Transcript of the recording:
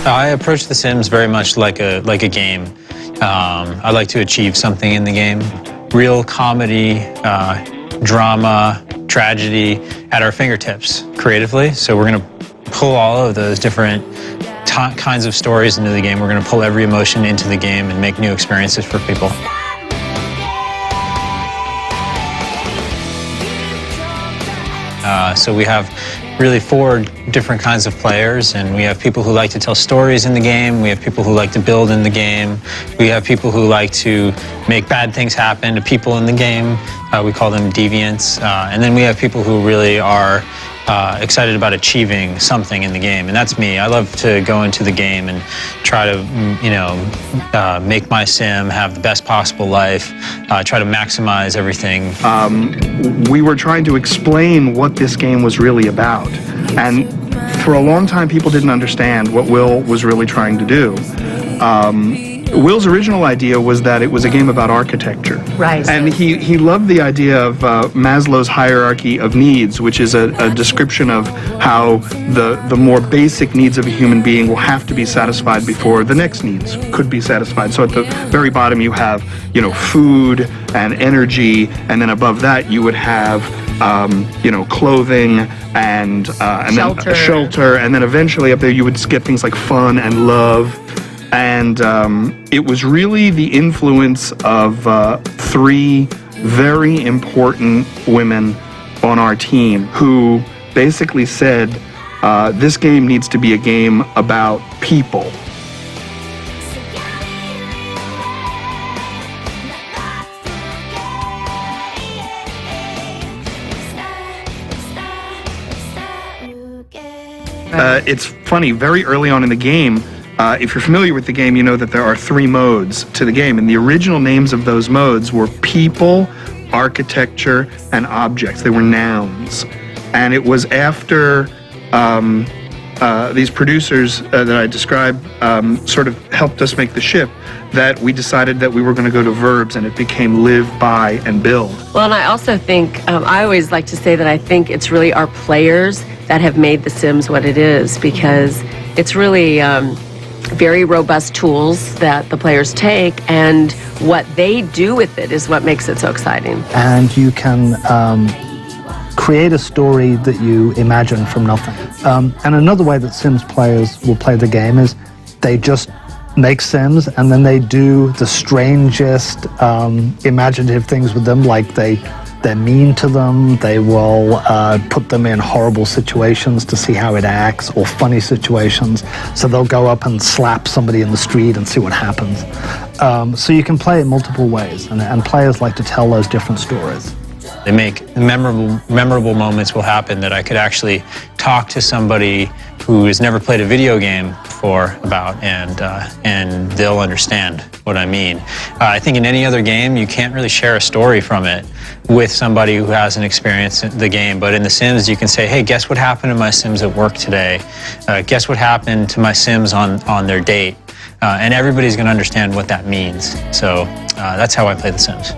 I approach The Sims very much like a game. I like to achieve something in the game. Real comedy, drama, tragedy at our fingertips creatively. So we're going to pull all of those different kinds of stories into the game. We're going to pull every emotion into the game and make new experiences for people. So we have really 4 different kinds of players, and we have people who like to tell stories in the game, we have people who like to build in the game, we have people who like to make bad things happen to people in the game, we call them deviants, and then we have people who really are excited about achieving something in the game, and that's me. I love to go into the game and try to, make my sim have the best possible life, try to maximize everything. We were trying to explain what this game was really about, and for a long time people didn't understand what Will was really trying to do. Will's original idea was that it was a game about architecture. Right. And he loved the idea of Maslow's hierarchy of needs, which is a description of how the more basic needs of a human being will have to be satisfied before the next needs could be satisfied. So at the very bottom you have, food and energy, and then above that you would have, clothing and shelter. Then shelter, and then eventually up there you would get things like fun and love. And it was really the influence of 3 very important women on our team who basically said, this game needs to be a game about people. It's funny, very early on in the game, if you're familiar with the game, you know that there are 3 modes to the game, and the original names of those modes were people, architecture, and objects. They were nouns. And it was after these producers that I described sort of helped us make the ship that we decided that we were going to go to verbs, and it became live, buy, and build. Well, and I also think, I always like to say that I think it's really our players that have made The Sims what it is, because it's really very robust tools that the players take, and what they do with it is what makes it so exciting. And you can create a story that you imagine from nothing. And another way that Sims players will play the game is they just make Sims and then they do the strangest imaginative things with them, like they're mean to them, they will put them in horrible situations to see how it acts, or funny situations. So they'll go up and slap somebody in the street and see what happens. So you can play it multiple ways, and players like to tell those different stories. They make memorable moments will happen that I could actually talk to somebody who has never played a video game before about, and they'll understand what I mean. I think in any other game, you can't really share a story from it with somebody who hasn't experienced the game. But in The Sims, you can say, hey, guess what happened to my Sims at work today? Guess what happened to my Sims on their date? And everybody's going to understand what that means. So that's how I play The Sims.